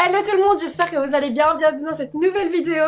Hello tout le monde, j'espère que vous allez bien, bienvenue dans cette nouvelle vidéo.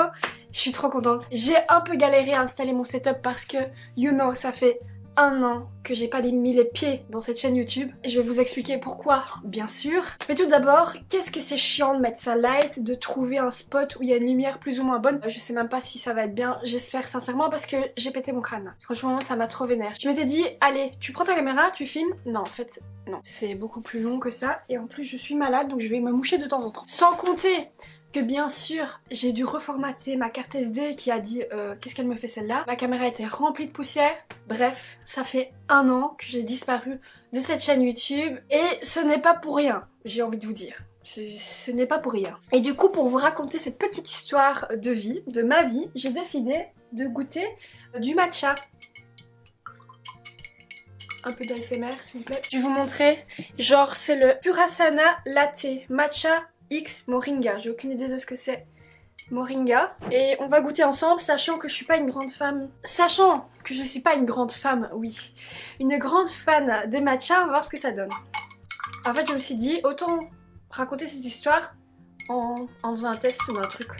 Je suis trop contente. J'ai un peu galéré à installer mon setup parce que, you know, ça fait 1 an que j'ai pas mis les pieds dans cette chaîne YouTube. Je vais vous expliquer pourquoi, bien sûr. Mais tout d'abord, qu'est-ce que c'est chiant de mettre ça light, de trouver un spot où il y a une lumière plus ou moins bonne. Je sais même pas si ça va être bien, j'espère sincèrement parce que j'ai pété mon crâne. Franchement, ça m'a trop vénère. Je m'étais dit, allez, tu prends ta caméra, tu filmes. Non, en fait, non. C'est beaucoup plus long que ça et en plus je suis malade donc je vais me moucher de temps en temps. Sans compter que bien sûr, j'ai dû reformater ma carte SD qui a dit qu'est-ce qu'elle me fait celle-là. Ma caméra était remplie de poussière. Bref, ça fait 1 an que j'ai disparu de cette chaîne YouTube et ce n'est pas pour rien, j'ai envie de vous dire. Ce n'est pas pour rien. Et du coup, pour vous raconter cette petite histoire de vie, de ma vie, j'ai décidé de goûter du matcha. Un peu d'ASMR s'il vous plaît. Je vais vous montrer, genre c'est le Purasana Latte Matcha X Moringa, j'ai aucune idée de ce que c'est. Moringa. Et on va goûter ensemble, sachant que je suis pas une grande femme. Sachant que je suis pas une grande femme, oui. Une grande fan des matchas, on va voir ce que ça donne. En fait, je me suis dit, autant raconter cette histoire en faisant un test d'un truc.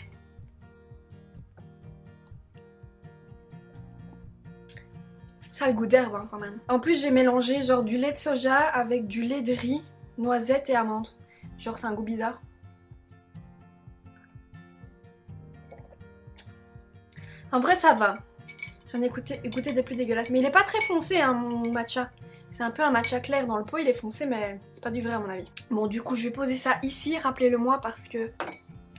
Ça a le goût d'herbe hein, quand même. En plus, j'ai mélangé genre du lait de soja avec du lait de riz, noisettes et amandes. Genre, c'est un goût bizarre. En vrai ça va, j'en ai goûté des plus dégueulasses, mais il est pas très foncé hein, mon matcha. C'est un peu un matcha clair dans le pot, il est foncé mais c'est pas du vrai à mon avis. Bon du coup je vais poser ça ici, rappelez-le moi parce que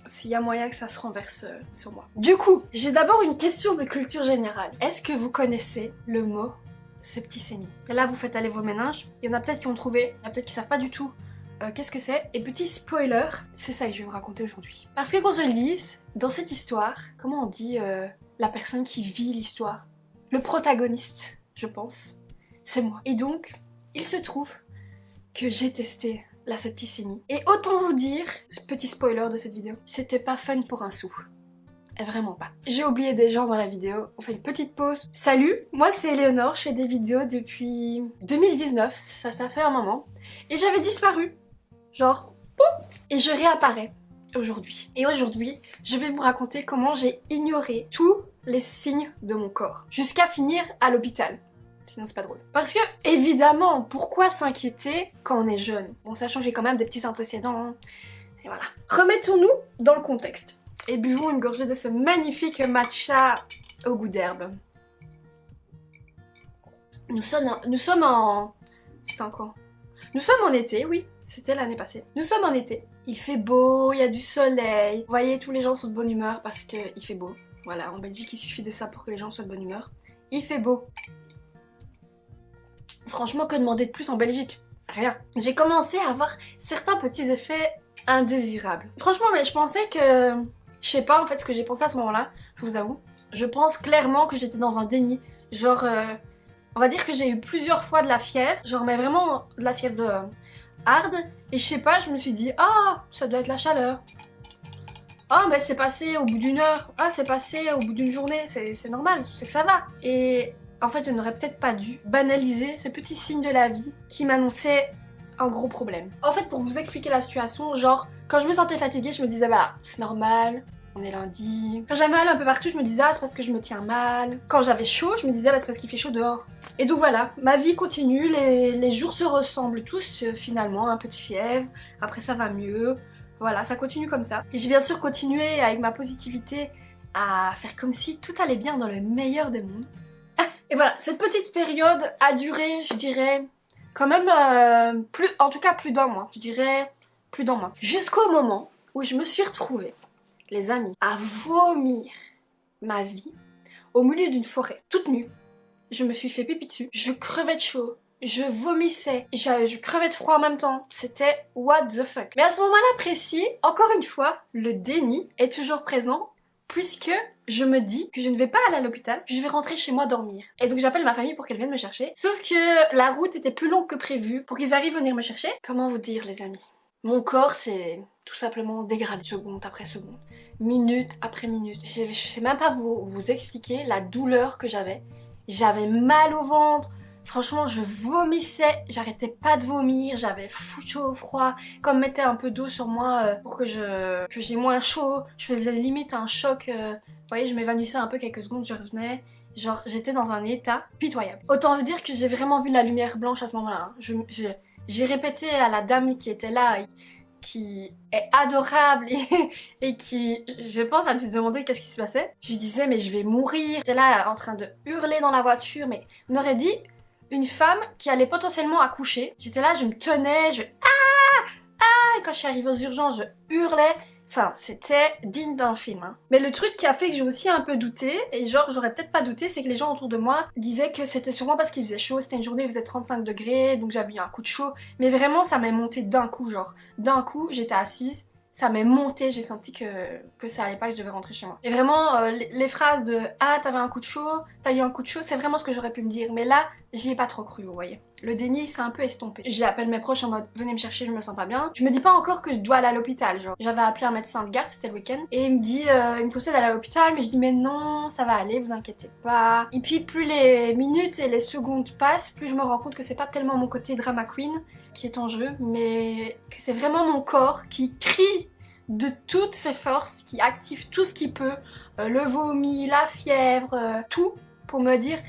s'il y a moyen que ça se renverse sur moi. Du coup, j'ai d'abord une question de culture générale. Est-ce que vous connaissez le mot septicémie? Là vous faites aller vos méninges, il y en a peut-être qui ont trouvé, il y en a peut-être qui savent pas du tout. Qu'est-ce que c'est? Et petit spoiler, c'est ça que je vais vous raconter aujourd'hui. Parce que qu'on se le dise, dans cette histoire, comment on dit la personne qui vit l'histoire? Le protagoniste, je pense, c'est moi. Et donc, il se trouve que j'ai testé la septicémie. Et autant vous dire, petit spoiler de cette vidéo, c'était pas fun pour un sou. Et vraiment pas. J'ai oublié des gens dans la vidéo, on fait une petite pause. Salut, moi c'est Éléonore, je fais des vidéos depuis 2019, ça fait un moment. Et j'avais disparu. Genre, pouf, et je réapparais aujourd'hui. Et aujourd'hui, je vais vous raconter comment j'ai ignoré tous les signes de mon corps. Jusqu'à finir à l'hôpital. Sinon c'est pas drôle. Parce que, évidemment, pourquoi s'inquiéter quand on est jeune? Bon, sachant que j'ai quand même des petits antécédents. Hein. Et voilà. Remettons-nous dans le contexte. Et buvons une gorgée de ce magnifique matcha au goût d'herbe. Nous sommes en... C'était en quoi? Nous sommes en été, oui, c'était l'année passée. Nous sommes en été. Il fait beau, il y a du soleil. Vous voyez, tous les gens sont de bonne humeur parce qu'il fait beau. Voilà, en Belgique, il suffit de ça pour que les gens soient de bonne humeur. Il fait beau. Franchement, que demander de plus en Belgique? Rien. J'ai commencé à avoir certains petits effets indésirables. Franchement, mais je pensais que... Je sais pas en fait ce que j'ai pensé à ce moment-là, je vous avoue. Je pense clairement que j'étais dans un déni. Genre... On va dire que j'ai eu plusieurs fois de la fièvre, genre mais vraiment de la fièvre de hard, et je sais pas, je me suis dit ah ça doit être la chaleur. Ah mais c'est passé au bout d'1 heure, ah c'est passé au bout d'une journée, c'est normal, c'est que ça va. Et en fait je n'aurais peut-être pas dû banaliser ce petit signe de la vie qui m'annonçait un gros problème. En fait pour vous expliquer la situation, genre quand je me sentais fatiguée je me disais bah c'est normal. On est lundi. Quand j'avais mal un peu partout, je me disais ah c'est parce que je me tiens mal. Quand j'avais chaud, je me disais bah c'est parce qu'il fait chaud dehors. Et donc voilà, ma vie continue, les jours se ressemblent tous finalement, un peu de fièvre, après ça va mieux. Voilà, ça continue comme ça. Et j'ai bien sûr continué avec ma positivité à faire comme si tout allait bien dans le meilleur des mondes. Et voilà, cette petite période a duré, je dirais, quand même en tout cas plus d'1 mois. Je dirais plus d'1 mois. Jusqu'au moment où je me suis retrouvée, les amis, à vomir ma vie au milieu d'une forêt, toute nue. Je me suis fait pipi dessus, je crevais de chaud, je vomissais, je crevais de froid en même temps. C'était what the fuck. Mais à ce moment-là précis, encore une fois, le déni est toujours présent puisque je me dis que je ne vais pas aller à l'hôpital, que je vais rentrer chez moi dormir. Et donc j'appelle ma famille pour qu'elle vienne me chercher. Sauf que la route était plus longue que prévu pour qu'ils arrivent à venir me chercher. Comment vous dire les amis? Mon corps s'est tout simplement dégradé seconde après seconde, minute après minute. Je sais même pas vous expliquer la douleur que j'avais. J'avais mal au ventre, Franchement, je vomissais, j'arrêtais pas de vomir, j'avais chaud, froid, comme mettait un peu d'eau sur moi pour que j'ai moins chaud. Je faisais limite un choc, vous voyez, je m'évanouissais un peu quelques secondes, je revenais. Genre, j'étais dans un état pitoyable. Autant vous dire que j'ai vraiment vu la lumière blanche à ce moment-là. Hein. J'ai répété à la dame qui était là, qui est adorable et qui, je pense, a dû se demander qu'est-ce qui se passait. Je lui disais, mais je vais mourir. J'étais là en train de hurler dans la voiture, mais on aurait dit une femme qui allait potentiellement accoucher. J'étais là, je me tenais, et quand je suis arrivée aux urgences, je hurlais. Enfin, c'était digne d'un film. Hein. Mais le truc qui a fait que j'ai aussi un peu douté, et genre j'aurais peut-être pas douté, c'est que les gens autour de moi disaient que c'était sûrement parce qu'il faisait chaud, c'était une journée où il faisait 35 degrés, donc j'avais eu un coup de chaud. Mais vraiment, ça m'est monté d'un coup, genre. D'un coup, j'étais assise, ça m'est monté, j'ai senti que ça allait pas, que je devais rentrer chez moi. Et vraiment, les phrases de « Ah, t'avais un coup de chaud, t'as eu un coup de chaud », c'est vraiment ce que j'aurais pu me dire. Mais là, j'y ai pas trop cru, vous voyez. Le déni s'est un peu estompé. J'appelle mes proches en mode venez me chercher, je me sens pas bien. Je me dis pas encore que je dois aller à l'hôpital, genre. J'avais appelé un médecin de garde, c'était le week-end, et il me dit il me faut d'aller à l'hôpital, mais je dis mais non, ça va aller, vous inquiétez pas. Et puis plus les minutes et les secondes passent, plus je me rends compte que c'est pas tellement mon côté drama queen qui est en jeu, mais que c'est vraiment mon corps qui crie de toutes ses forces, qui active tout ce qu'il peut, le vomi, la fièvre, tout, pour me dire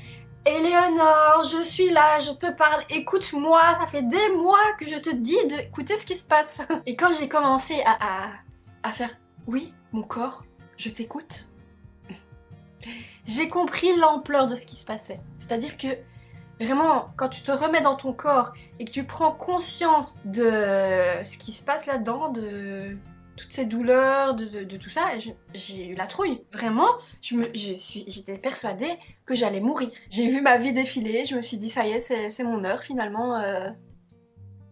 Éléonore, je suis là, je te parle, écoute-moi, ça fait des mois que je te dis d'écouter ce qui se passe. Et quand j'ai commencé à faire oui, mon corps, je t'écoute, j'ai compris l'ampleur de ce qui se passait. C'est-à-dire que vraiment, quand tu te remets dans ton corps et que tu prends conscience de ce qui se passe là-dedans, de toutes ces douleurs, de tout ça, j'ai eu la trouille. Vraiment, j'étais persuadée que j'allais mourir. J'ai vu ma vie défiler, je me suis dit ça y est, c'est mon heure finalement.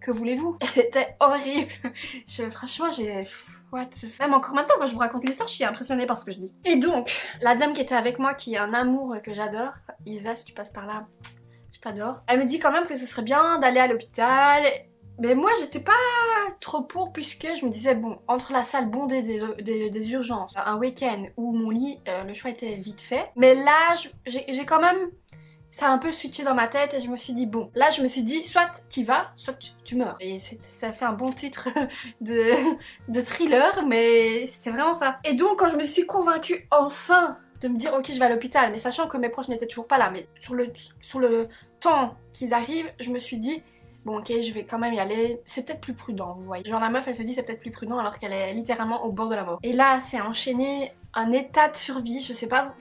Que voulez-vous? C'était horrible. Franchement, what the fuck. Même encore maintenant, quand je vous raconte l'histoire, je suis impressionnée par ce que je dis. Et donc, la dame qui était avec moi, qui est un amour que j'adore, Isa, si tu passes par là, je t'adore. Elle me dit quand même que ce serait bien d'aller à l'hôpital. Mais moi j'étais pas trop pour, puisque je me disais bon, entre la salle bondée des urgences, un week-end où mon lit, le choix était vite fait. Mais là j'ai quand même, ça a un peu switché dans ma tête et je me suis dit bon, là je me suis dit soit t'y vas, soit tu meurs. Et ça fait un bon titre de thriller, mais c'est vraiment ça. Et donc quand je me suis convaincue enfin de me dire ok je vais à l'hôpital, mais sachant que mes proches n'étaient toujours pas là, mais sur le temps qu'ils arrivent, je me suis dit bon ok, je vais quand même y aller, c'est peut-être plus prudent, vous voyez. Genre la meuf elle se dit c'est peut-être plus prudent alors qu'elle est littéralement au bord de la mort. Et là c'est enchaîné un état de survie, je sais pas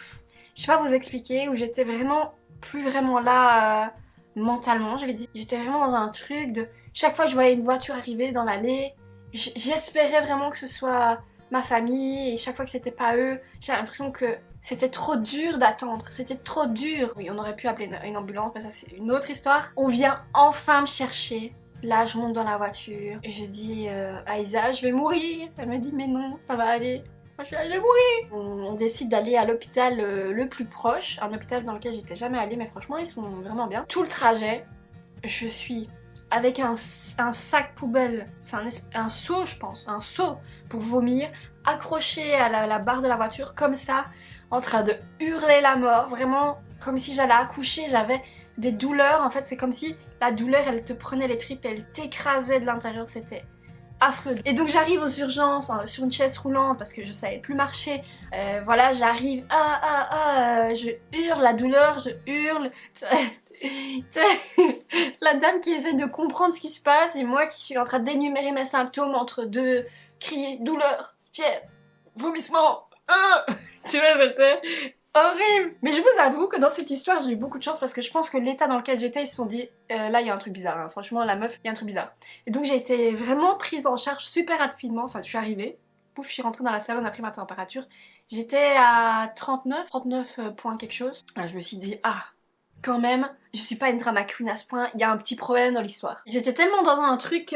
vous expliquer, où j'étais vraiment plus vraiment là mentalement, je vais dire. J'étais vraiment dans un truc de chaque fois que je voyais une voiture arriver dans l'allée, j'espérais vraiment que ce soit ma famille, et chaque fois que c'était pas eux, j'avais l'impression que c'était trop dur d'attendre, c'était trop dur. Oui, on aurait pu appeler une ambulance, mais ça c'est une autre histoire. On vient enfin me chercher. Là, je monte dans la voiture et je dis à Isa, je vais mourir. Elle me dit, mais non, ça va aller. Moi, je vais mourir. On décide d'aller à l'hôpital le plus proche, un hôpital dans lequel j'étais jamais allée, mais franchement, ils sont vraiment bien. Tout le trajet, je suis avec un sac poubelle, enfin un seau, je pense, un seau pour vomir, accroché à la barre de la voiture, comme ça, en train de hurler la mort, vraiment comme si j'allais accoucher, j'avais des douleurs, en fait c'est comme si la douleur elle te prenait les tripes et elle t'écrasait de l'intérieur, c'était affreux. Et donc j'arrive aux urgences sur une chaise roulante parce que je savais plus marcher, voilà j'arrive, je hurle la douleur, je hurle, la dame qui essaie de comprendre ce qui se passe et moi qui suis en train d'énumérer mes symptômes entre deux cris, douleur, fièvre, vomissement, tu vois, c'était horrible. Mais je vous avoue que dans cette histoire, j'ai eu beaucoup de chance parce que je pense que l'état dans lequel j'étais, ils se sont dit là, il y a un truc bizarre. Hein. Franchement, la meuf, il y a un truc bizarre. Et donc, j'ai été vraiment prise en charge super rapidement. Enfin, je suis arrivée. Pouf, je suis rentrée dans la salle, on a pris ma température. J'étais à 39 points quelque chose. Là, je me suis dit, quand même, je suis pas une drama queen à ce point. Il y a un petit problème dans l'histoire. J'étais tellement dans un truc...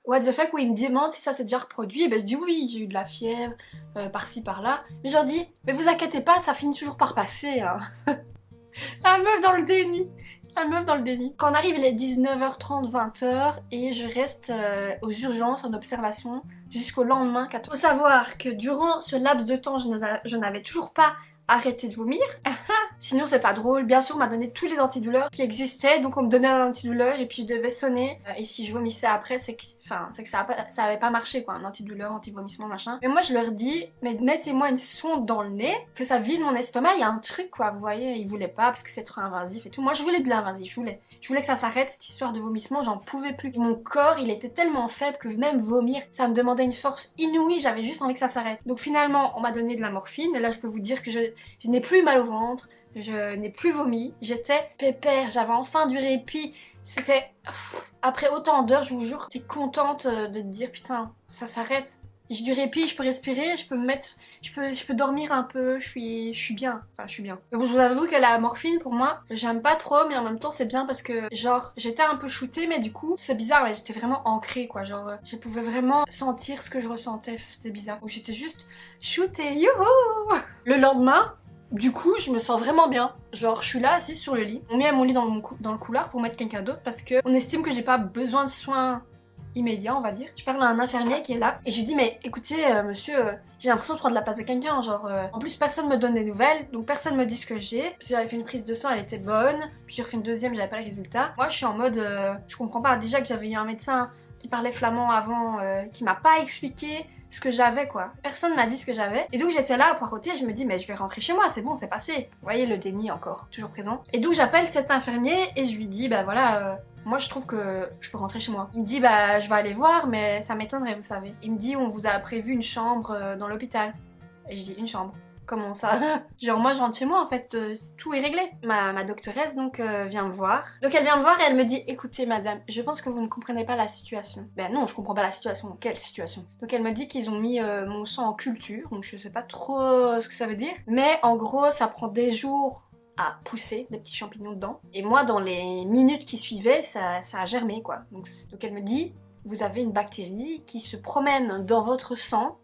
what the fuck, où il me demande si ça s'est déjà reproduit, et ben je dis oui, j'ai eu de la fièvre, par-ci par-là. Mais je leur dis, mais vous inquiétez pas, ça finit toujours par passer. Hein. La meuf dans le déni. La meuf dans le déni. Quand on arrive, il est 19h30, 20h, et je reste aux urgences en observation jusqu'au lendemain 14h. Faut savoir que durant ce laps de temps, je n'avais toujours pas arrêté de vomir. Sinon c'est pas drôle. Bien sûr on m'a donné tous les antidouleurs qui existaient, donc on me donnait un antidouleur et puis je devais sonner. Et si je vomissais après c'est que ça avait pas marché quoi, un antidouleur, anti-vomissement machin. Mais moi je leur dis, mais mettez-moi une sonde dans le nez, que ça vide mon estomac, il y a un truc quoi, vous voyez. Ils voulaient pas parce que c'est trop invasif et tout. Moi je voulais de l'invasif, je voulais que ça s'arrête cette histoire de vomissement, j'en pouvais plus. Et mon corps il était tellement faible que même vomir ça me demandait une force inouïe, j'avais juste envie que ça s'arrête. Donc finalement on m'a donné de la morphine et là je peux vous dire que je n'ai plus mal au ventre, je n'ai plus vomi, j'étais pépère, j'avais enfin du répit. C'était... Après autant d'heures, je vous jure, t'es contente de te dire putain, ça s'arrête. J'ai du répit, je peux respirer, je peux me mettre... Je peux dormir un peu, je suis bien. Enfin, je suis bien. Donc je vous avoue que la morphine, pour moi, j'aime pas trop, mais en même temps c'est bien parce que, genre, j'étais un peu shootée, mais du coup, c'est bizarre, mais j'étais vraiment ancrée, quoi. Genre, je pouvais vraiment sentir ce que je ressentais, c'était bizarre. Donc j'étais juste shootée, youhou. Le lendemain, du coup, je me sens vraiment bien. Genre, je suis là, assise sur le lit. On met mon lit dans le couloir pour mettre quelqu'un d'autre parce que on estime que j'ai pas besoin de soins immédiats, on va dire. Je parle à un infirmier qui est là et je lui dis, mais écoutez, monsieur, j'ai l'impression de prendre la place de quelqu'un. Genre, en plus, personne me donne des nouvelles, donc personne me dit ce que j'ai. J'avais fait une prise de sang, elle était bonne. Puis j'ai refait une deuxième, j'avais pas les résultats. Moi, je suis en mode, je comprends pas. Déjà que j'avais eu un médecin qui parlait flamand avant, qui m'a pas expliqué ce que j'avais quoi. Personne m'a dit ce que j'avais. Et donc j'étais là à poireauter, je me dis mais je vais rentrer chez moi, c'est bon, c'est passé. Vous voyez le déni encore, toujours présent. Et donc j'appelle cet infirmier et je lui dis bah voilà, moi je trouve que je peux rentrer chez moi. Il me dit bah je vais aller voir mais ça m'étonnerait vous savez. Il me dit on vous a prévu une chambre dans l'hôpital. Et je dis une chambre. Comment ça? Genre moi je rentre chez moi en fait, tout est réglé. Ma doctoresse donc vient me voir. Donc elle vient me voir et elle me dit écoutez madame, je pense que vous ne comprenez pas la situation. Ben non je comprends pas la situation, quelle situation? Donc elle me dit qu'ils ont mis mon sang en culture, donc je sais pas trop ce que ça veut dire. Mais en gros ça prend des jours à pousser des petits champignons dedans. Et moi dans les minutes qui suivaient ça a germé quoi. Donc elle me dit vous avez une bactérie qui se promène dans votre sang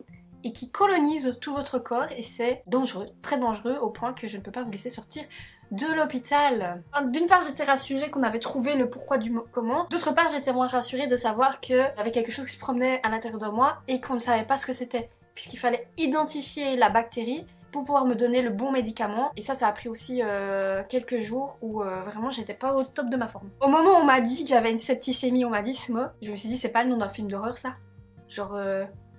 et qui colonise tout votre corps et c'est dangereux, très dangereux au point que je ne peux pas vous laisser sortir de l'hôpital. D'une part j'étais rassurée qu'on avait trouvé le pourquoi du comment, d'autre part j'étais moins rassurée de savoir qu'il y avait quelque chose qui se promenait à l'intérieur de moi et qu'on ne savait pas ce que c'était, puisqu'il fallait identifier la bactérie pour pouvoir me donner le bon médicament et ça a pris aussi quelques jours où vraiment j'étais pas au top de ma forme. Au moment où on m'a dit que j'avais une septicémie, on m'a dit ce mot, je me suis dit c'est pas le nom d'un film d'horreur ça, genre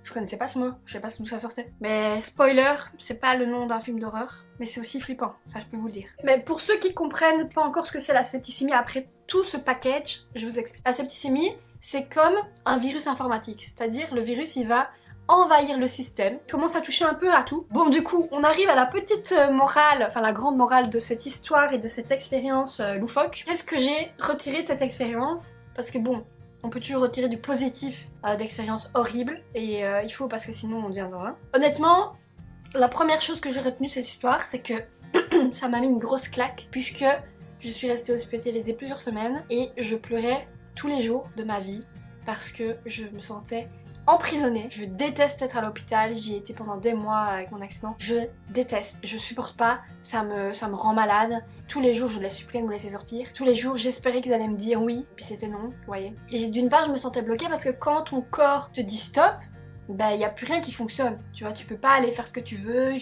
je connaissais pas ce mot, je sais pas d'où ça sortait. Mais spoiler, c'est pas le nom d'un film d'horreur, mais c'est aussi flippant, ça je peux vous le dire. Mais pour ceux qui comprennent pas encore ce que c'est la septicémie, après tout ce package, je vous explique. La septicémie, c'est comme un virus informatique, c'est-à-dire le virus il va envahir le système, il commence à toucher un peu à tout. Bon du coup, on arrive à la petite morale, enfin la grande morale de cette histoire et de cette expérience loufoque. Qu'est-ce que j'ai retiré de cette expérience? Parce que bon, on peut toujours retirer du positif d'expériences horribles et il faut parce que sinon on devient zinzin. Honnêtement, la première chose que j'ai retenue de cette histoire, c'est que ça m'a mis une grosse claque puisque je suis restée hospitalisée plusieurs semaines et je pleurais tous les jours de ma vie parce que je me sentais emprisonnée. Je déteste être à l'hôpital, j'y ai été pendant des mois avec mon accident. Je déteste, je supporte pas, ça me rend malade. Tous les jours je les suppliais de me laisser sortir. Tous les jours j'espérais qu'ils allaient me dire oui, puis c'était non, vous voyez. Et d'une part je me sentais bloquée parce que quand ton corps te dit stop, bah y a plus rien qui fonctionne. Tu vois, tu peux pas aller faire ce que tu veux.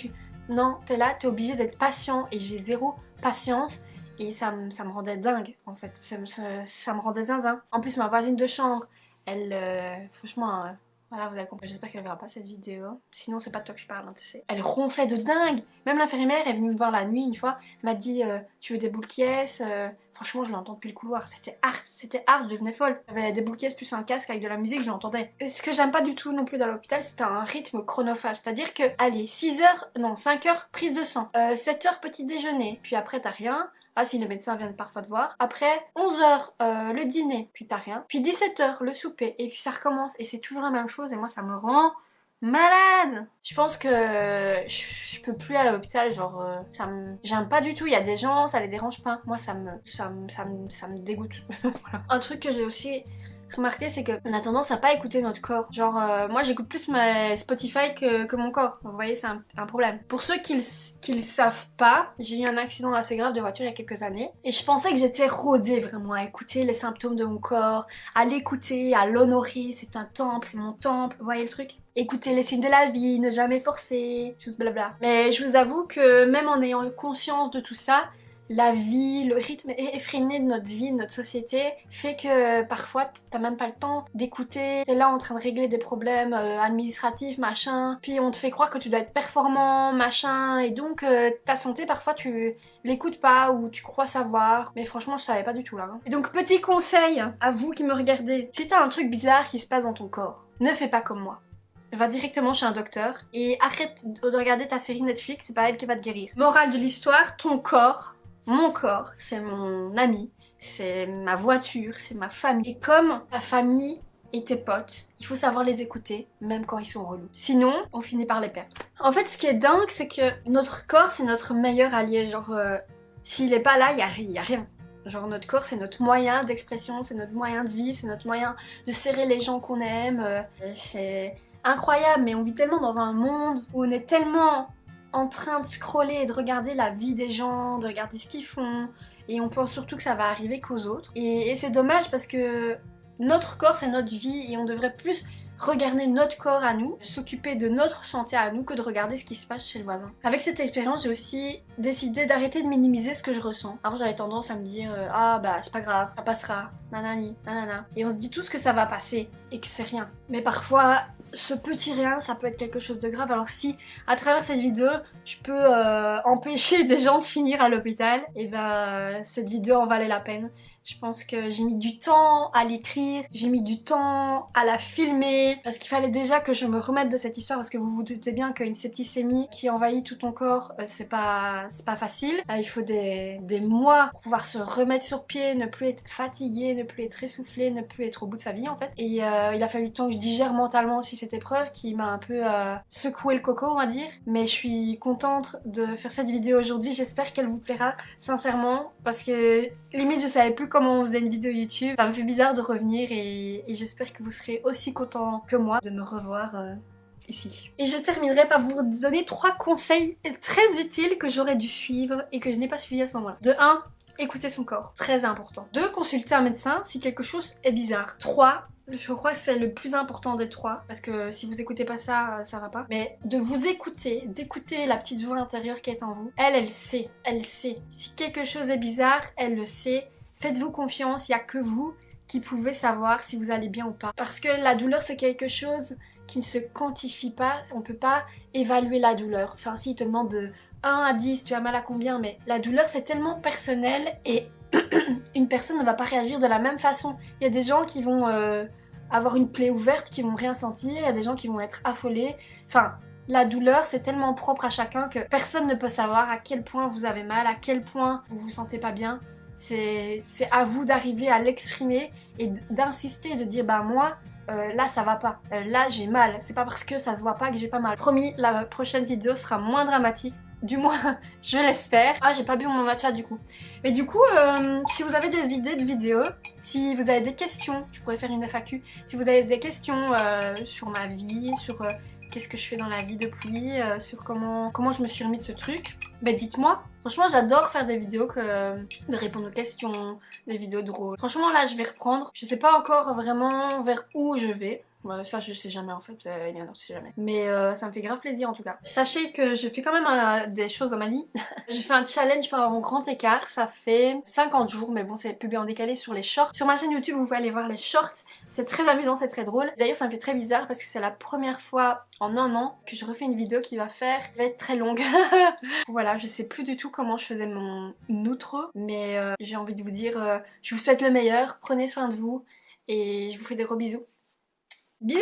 Non, t'es là, t'es obligé d'être patient et j'ai zéro patience. Et ça me rendait dingue en fait, ça me rendait zinzin. En plus ma voisine de chambre, elle, franchement... Voilà, vous avez compris. J'espère qu'elle verra pas cette vidéo. Sinon, c'est pas de toi que je parle, hein, tu sais. Elle ronflait de dingue. Même l'infirmière est venue me voir la nuit une fois. Elle m'a dit tu veux des boules qui est Franchement, je l'entends depuis le couloir. C'était hard, je devenais folle. J'avais des boules qui est plus un casque avec de la musique, je l'entendais. Et ce que j'aime pas du tout non plus dans l'hôpital, c'est un rythme chronophage. C'est-à-dire que, allez, 6 heures, non, 5 heures prise de sang. 7 heures petit déjeuner. Puis après, t'as rien. Ah si, le médecin vient parfois te voir. Après, 11h, le dîner, puis t'as rien. Puis 17h, le souper, et puis ça recommence. Et c'est toujours la même chose, et moi ça me rend malade. Je pense que je peux plus aller à l'hôpital, genre, j'aime pas du tout. Il y a des gens, ça les dérange pas. Moi, ça me dégoûte. Voilà. Un truc que j'ai aussi remarqué, c'est qu'on a tendance à pas écouter notre corps. Genre, moi j'écoute plus ma Spotify que mon corps. Vous voyez, c'est un problème. Pour ceux qui le savent pas, j'ai eu un accident assez grave de voiture il y a quelques années. Et je pensais que j'étais rodée vraiment à écouter les symptômes de mon corps, à l'écouter, à l'honorer. C'est un temple, c'est mon temple. Vous voyez le truc? Écouter les signes de la vie, ne jamais forcer, tout ce blabla. Mais je vous avoue que même en ayant conscience de tout ça, la vie, le rythme effréné de notre vie, de notre société, fait que parfois t'as même pas le temps d'écouter. T'es là en train de régler des problèmes administratifs, machin. Puis on te fait croire que tu dois être performant, machin. Et donc ta santé, parfois tu l'écoutes pas ou tu crois savoir. Mais franchement, je savais pas du tout là. Et donc petit conseil à vous qui me regardez. Si t'as un truc bizarre qui se passe dans ton corps, ne fais pas comme moi. Va directement chez un docteur et arrête de regarder ta série Netflix, c'est pas elle qui va te guérir. Morale de l'histoire, ton corps, mon corps, c'est mon ami, c'est ma voiture, c'est ma famille. Et comme ta famille et tes potes, il faut savoir les écouter, même quand ils sont relous. Sinon, on finit par les perdre. En fait, ce qui est dingue, c'est que notre corps, c'est notre meilleur allié. Genre, s'il est pas là, y a rien. Genre notre corps c'est notre moyen d'expression, c'est notre moyen de vivre, c'est notre moyen de serrer les gens qu'on aime, c'est incroyable, mais on vit tellement dans un monde où on est tellement en train de scroller et de regarder la vie des gens, de regarder ce qu'ils font, et on pense surtout que ça va arriver qu'aux autres. Et c'est dommage parce que notre corps c'est notre vie et on devrait plus regarder notre corps à nous, s'occuper de notre santé à nous que de regarder ce qui se passe chez le voisin. Avec cette expérience, j'ai aussi décidé d'arrêter de minimiser ce que je ressens. Avant j'avais tendance à me dire ah bah c'est pas grave, ça passera, nanani, nanana. Et on se dit tous que ça va passer et que c'est rien. Mais parfois ce petit rien, ça peut être quelque chose de grave. Alors si, à travers cette vidéo, je peux empêcher des gens de finir à l'hôpital, et ben cette vidéo en valait la peine. Je pense que j'ai mis du temps à l'écrire, j'ai mis du temps à la filmer, parce qu'il fallait déjà que je me remette de cette histoire, parce que vous vous doutez bien qu'une septicémie qui envahit tout ton corps, c'est pas facile. Il faut des mois pour pouvoir se remettre sur pied, ne plus être fatigué, ne plus être essoufflé, ne plus être au bout de sa vie en fait. Et il a fallu le temps que je digère mentalement aussi cette épreuve qui m'a un peu secoué le coco on va dire. Mais je suis contente de faire cette vidéo aujourd'hui, j'espère qu'elle vous plaira sincèrement, parce que limite je savais plus comment on faisait une vidéo YouTube. Ça me fait bizarre de revenir et j'espère que vous serez aussi contents que moi de me revoir ici. Et je terminerai par vous donner 3 conseils très utiles que j'aurais dû suivre et que je n'ai pas suivi à ce moment-là. De 1, écouter son corps, très important. 2, consulter un médecin si quelque chose est bizarre. 3, je crois que c'est le plus important des 3, parce que si vous écoutez pas ça, ça va pas. Mais de vous écouter, d'écouter la petite voix intérieure qui est en vous. Elle sait, elle sait. Si quelque chose est bizarre, elle le sait. Faites-vous confiance, il n'y a que vous qui pouvez savoir si vous allez bien ou pas. Parce que la douleur c'est quelque chose qui ne se quantifie pas, on peut pas évaluer la douleur. Enfin si, il te demande de 1 à 10, tu as mal à combien, mais la douleur c'est tellement personnel et une personne ne va pas réagir de la même façon. Il y a des gens qui vont avoir une plaie ouverte, qui vont rien sentir, il y a des gens qui vont être affolés. Enfin, la douleur c'est tellement propre à chacun que personne ne peut savoir à quel point vous avez mal, à quel point vous vous sentez pas bien. C'est à vous d'arriver à l'exprimer et d'insister, de dire bah moi là ça va pas, là j'ai mal, c'est pas parce que ça se voit pas que j'ai pas mal. Promis, la prochaine vidéo sera moins dramatique, du moins je l'espère. Ah j'ai pas bu mon matcha du coup. Mais du coup si vous avez des idées de vidéos, si vous avez des questions, je pourrais faire une FAQ, si vous avez des questions sur ma vie, sur qu'est-ce que je fais dans la vie depuis, sur comment je me suis remis de ce truc, bah dites-moi. Franchement j'adore faire des vidéos de répondre aux questions, des vidéos drôles. Franchement là je vais reprendre, je sais pas encore vraiment vers où je vais. Ça je sais jamais en fait, Eleanor je sais jamais. Mais ça me fait grave plaisir en tout cas. Sachez que je fais quand même des choses dans ma vie. J'ai fait un challenge pour avoir mon grand écart, ça fait 50 jours, mais bon c'est publié en décalé sur les shorts. Sur ma chaîne YouTube vous pouvez aller voir les shorts, c'est très amusant, c'est très drôle. D'ailleurs ça me fait très bizarre parce que c'est la première fois en un an que je refais une vidéo qui va être très longue. Voilà, je sais plus du tout comment je faisais mon outro, mais j'ai envie de vous dire, je vous souhaite le meilleur, prenez soin de vous et je vous fais des gros bisous. Bisous!